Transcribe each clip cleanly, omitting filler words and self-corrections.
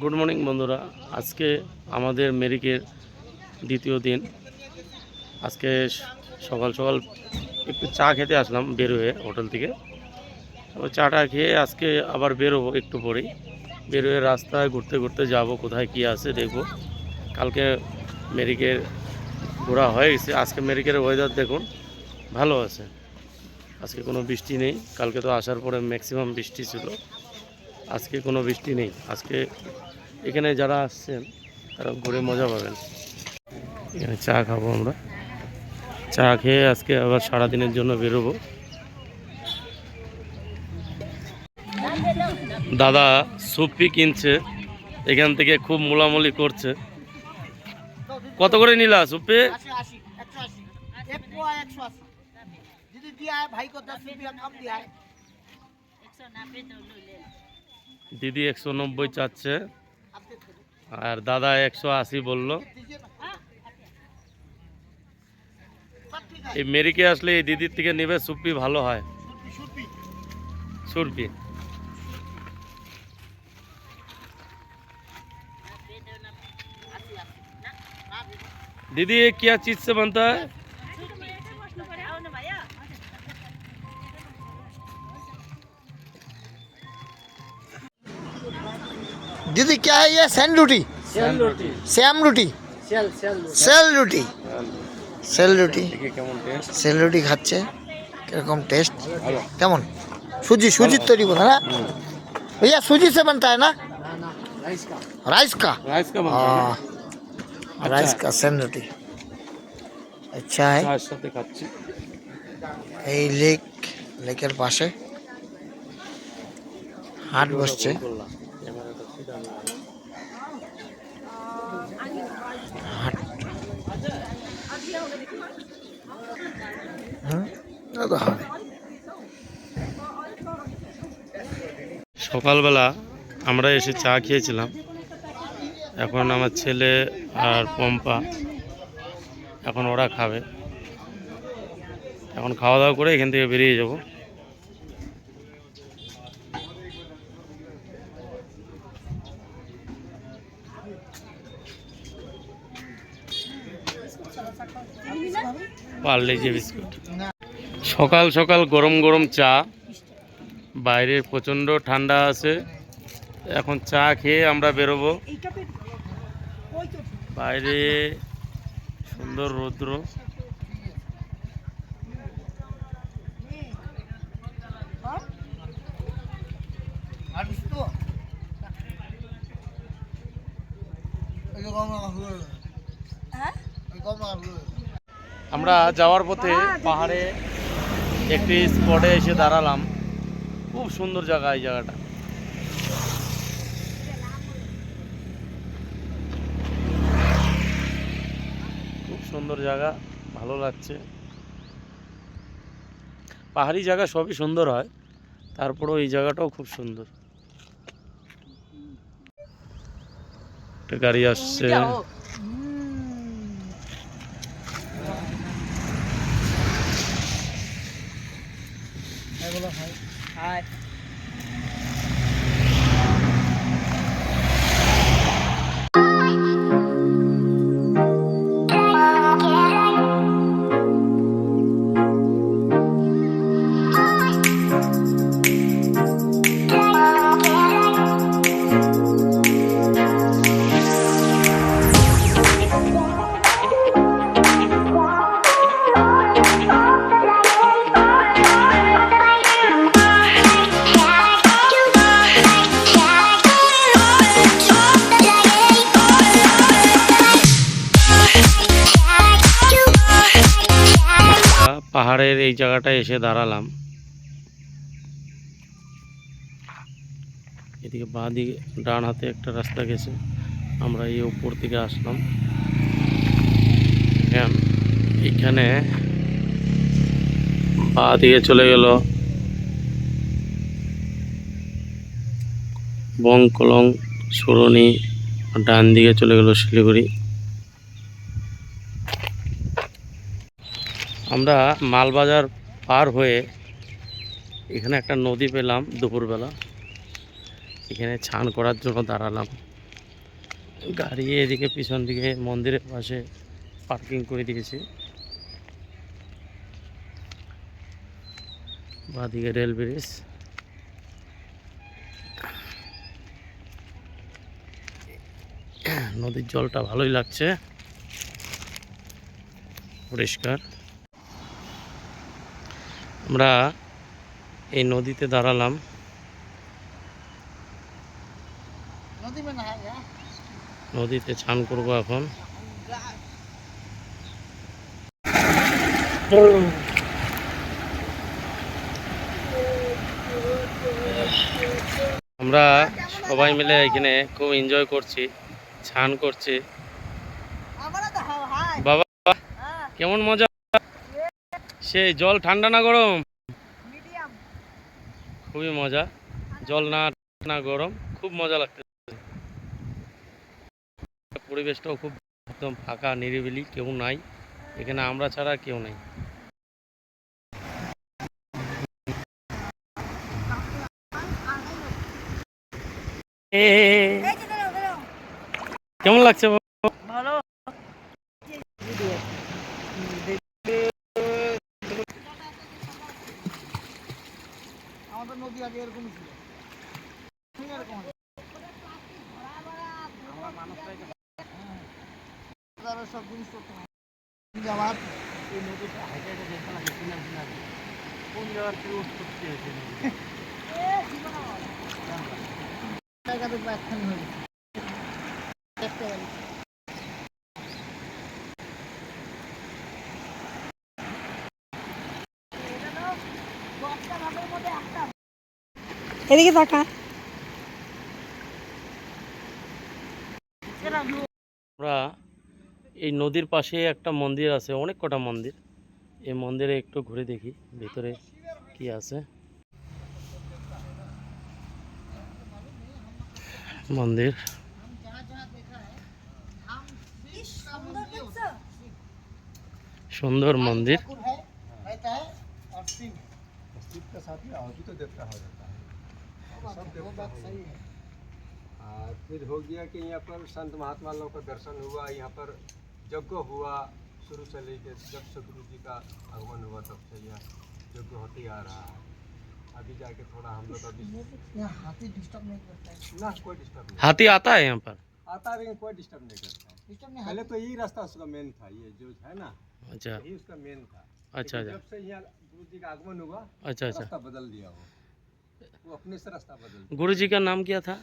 Good morning বন্ধুরা। আজকে আমাদের মেরিকের দ্বিতীয় দিন। আজকে সকাল সকাল একটু চা খেতে আসলাম বের হয়ে হোটেল থেকে। তো চাটা খেয়ে আজকে আবার বেরোবো একটু পরেই। বের হয়ে রাস্তায় ঘুরতে ঘুরতে যাব, কোথায় কি আছে দেখব। কালকে মেরিকের ঘোরা হয়ে গেছে। আজকে মেরিকের ওয়েদার দেখুন, ভালো আছে। আজকে কোনো বৃষ্টি নেই। কালকে তো আসার পরে ম্যাক্সিমাম বৃষ্টি ছিল, আজকে কোনো বৃষ্টি নেই। আজকে এখানে যারা আসছেন তারা ঘুরে মজা পাবেন। এখানে চা খাবো আমরা। চা খেয়ে আজকে আবার সারাদিনের জন্য বেরোবো। দাদা সুপি কিনছে, এখান থেকে খুব মোলামুলি করছে। কত করে নিলা সুপি? দিদি 190 চাচ্ছে আর দাদা 180 বললো। এই মেরিকে আসলে এই দিদির থেকে নেবে, সুপি ভালো হয়। সুরপি दीदी ये क्या चीज से बनता है? दीदी क्या है ये? सैन रोटी, सेल रोटी, श्याम रोटी, सेल रोटी, सेल रोटी, কেমন টেস্ট? सेल रोटी খাচ্ছে। কিরকম টেস্ট? কেমন? सूजी सूजी तैयारी बोला ना भैया? सूजी से बनता है ना? राइस का राइस का बनता है ना? हाँ, राइस का सेन रोटी अच्छा है। চার সাথে খাচ্ছি। এই লেকের পাশে হাট বসছে। হাট তো হবে। সকালবেলা আমরা এসে চা খেয়েছিলাম। এখন আমার ছেলে আর পম্পা এখন ওরা খাবে। এখন খাওয়া দাওয়া করে এখান থেকে বেরিয়ে যাব। পার্লে-জি বিস্কুট। সকাল সকাল গরম গরম চা, বাইরে প্রচণ্ড ঠান্ডা আছে। এখন চা খেয়ে আমরা বেরোবো। বাইরে সুন্দর রৌদ্র। আমরা যাওয়ার পথে পাহাড়ে একটি স্পটে এসে দাঁড়ালাম। খুব সুন্দর জায়গা এই জায়গাটা। খুব সুন্দর জায়গা, ভালো লাগছে। পাহাড়ি জায়গা সবই সুন্দর হয়, তারপরেও এই জায়গাটাও খুব সুন্দর। একটা গাড়ি আসছে। পাহাড়ের এই জায়গাটায় এসে দাঁড়ালাম। এদিকে বাঁ দিকে ডান হাতে একটা রাস্তা গেছে, আমরা এই উপর দিকে আসলাম। এখানে বাঁ দিকে চলে গেল বংকলং সুরনি, ডান দিকে চলে গেল শিলিগুড়ি। আমরা মালবাজার পার হয়ে এখানে একটা নদী পেলাম দুপুরবেলা। এখানে স্নান করার জন্য দাঁড়ালাম। গাড়ি এদিকে পিছন দিকে মন্দিরের পাশে পার্কিং করে দিয়েছি। বাঁদিকে রেল ব্রিজ। নদীর জলটা ভালোই লাগছে, পরিষ্কার। আমরা এই নদীতে দাঁড়ালাম। নদীতে স্নান করবো এখন। আমরা সবাই মিলে এখানে খুব এনজয় করছি, স্নান করছি। বাবা কেমন মজা! সেই জল ঠান্ডা না গরম? খুবই মজা, জল না গরম, খুব মজা লাগছে। পরিবেশটাও খুব একদম ফাঁকা, নিরিবিলি, কেউ নাই এখানে, আমরা ছাড়া কেউ নাই। কেমন লাগছে ভালো। আমাদের নদী আগে এরকম ছিল। সব জিনিসপত্র আবার এই নদীটা হাইটে দেখতে লাগে, কোন জায়গার থেকে উৎপত্তি হয়েছে জায়গা দেখবো একখানি হয়ে গেছে দেখতে পারি। এদিকে তাকা। আমরা এই নদীর পাশে একটা মন্দির আছে, অনেক কটা মন্দির। এই মন্দিরে একটু ঘুরে দেখি ভিতরে কি আছে। মন্দির সুন্দর মন্দির। फिर हो गया कि यहाँ पर संत महात्मा लोग का दर्शन हुआ, यहाँ पर यज्ञ हुआ शुरू से लेकर जब से गुरु जी का आगमन हुआ तब से यह यज्ञ होते आ रहा है। अभी जाके थोड़ा हम लोग अभी हाथी डिस्टर्ब नहीं करता है। ना कोई डिस्टर्ब नहीं हाथी आता है यहाँ पर? आता है, लेकिन कोई डिस्टर्ब नहीं करता है। डिस्टर्ब नहीं। पहले तो यही रास्ता उसका मेन था, ये जो है ना, अच्छा यही उसका मेन था। अच्छा लेकिन अच्छा जब से यहाँ गुरु जी का आगमन हुआ अच्छा अच्छा। रास्ता बदल दिया, वो अपने से रास्ता बदल दिया। गुरु जी का नाम क्या था?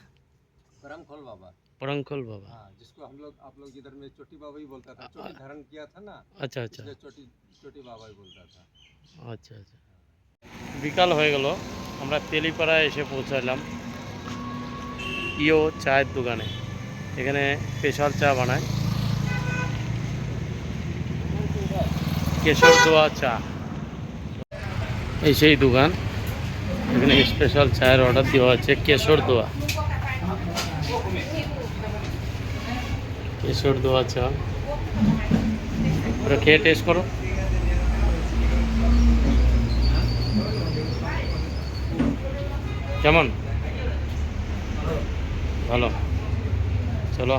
करमखोल बाबा। परंखोल बाबा। हाँ, जिसको आप लोग इधर में चोटी बाबा ही बोलता था, चोटी धारण किया था ना, अच्छा अच्छा इसलिए चोटी चोटी बाबा ही बोलता था। আচ্ছা আচ্ছা। বিকাল হয়ে গেল, আমরা তেলিপাড়ায় এসে পৌঁছালাম ইও চায়ের দোকানে। এখানে স্পেশাল চা বানায়, কেশর দোয়া চা। এই সেই দোকান, এখানে স্পেশাল চায়ের অর্ডার দেওয়া আছে, কেশর দোয়া। কেশর দোয়া চা, ওটা খেয়ে টেস্ট করো কেমন। ভালো, চলো।